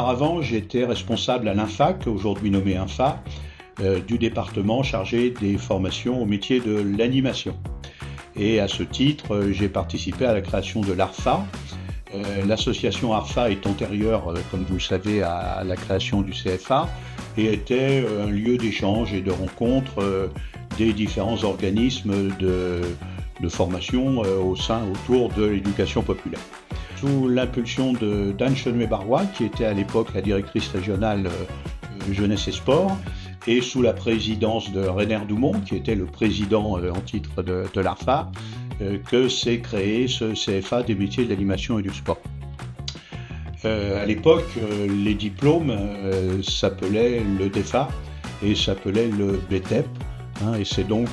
auparavant, j'étais responsable à l'INFAC, aujourd'hui nommé INFA, du département chargé des formations au métier de l'animation. Et à ce titre, j'ai participé à la création de l'ARFA. L'association ARFA est antérieure, comme vous le savez, à la création du CFA et était un lieu d'échange et de rencontre des différents organismes de formation autour de l'éducation populaire. Sous l'impulsion d'Anne Chenouet-Barrois, qui était à l'époque la directrice régionale jeunesse et sport, et sous la présidence de Rainer Doumont, qui était le président en titre de l'ARFA, que s'est créé ce CFA des métiers de l'animation et du sport. À l'époque, les diplômes s'appelaient le DEFA et s'appelaient le BTEP, et c'est donc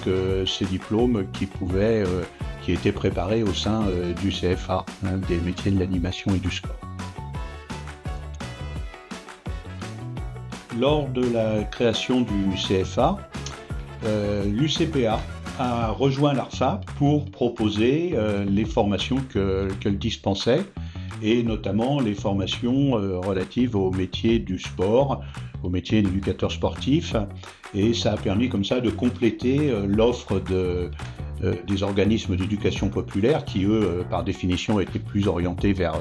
ces diplômes qui étaient préparés au sein du CFA, des métiers de l'animation et du sport. Lors de la création du CFA, l'UCPA a rejoint l'ARFA pour proposer les formations qu'elle dispensait, et notamment les formations relatives au métier du sport, au métier d'éducateur sportif, et ça a permis comme ça de compléter l'offre des organismes d'éducation populaire qui, eux, par définition, étaient plus orientés vers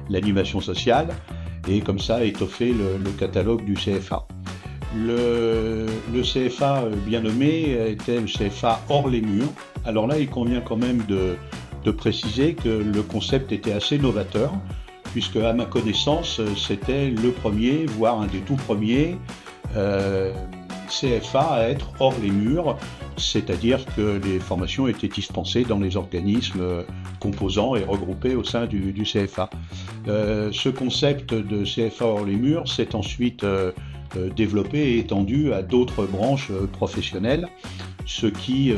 l'animation sociale, et comme ça étoffer le catalogue du CFA. Le CFA bien nommé était le CFA hors les murs. Alors là, il convient quand même de préciser que le concept était assez novateur, puisque à ma connaissance, c'était le premier, voire un des tout premiers CFA à être hors les murs, c'est-à-dire que les formations étaient dispensées dans les organismes composants et regroupés au sein du CFA. Ce concept de CFA hors les murs s'est ensuite développé et étendu à d'autres branches professionnelles, ce qui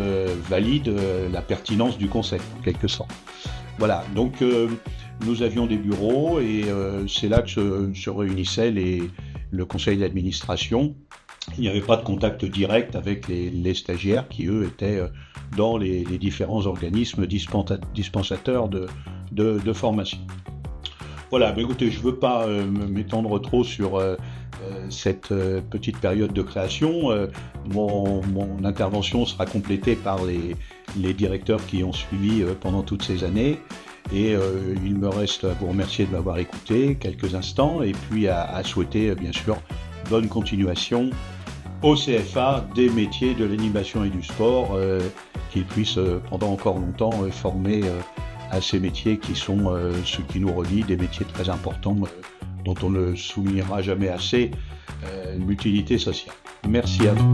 valide la pertinence du concept en quelque sorte. Voilà, donc nous avions des bureaux et c'est là que se réunissaient le conseil d'administration. Il n'y avait pas de contact direct avec les stagiaires qui, eux, étaient dans les différents organismes dispensateurs de formation. Voilà, mais écoutez, je ne veux pas m'étendre trop sur cette petite période de création. Mon intervention sera complétée par les directeurs qui ont suivi pendant toutes ces années. Et il me reste à vous remercier de m'avoir écouté quelques instants et puis à souhaiter, bien sûr, bonne continuation au CFA des métiers de l'animation et du sport, qu'ils puissent pendant encore longtemps former à ces métiers qui sont ceux qui nous relient, des métiers très importants dont on ne soulignera jamais assez l'utilité sociale. Merci à vous.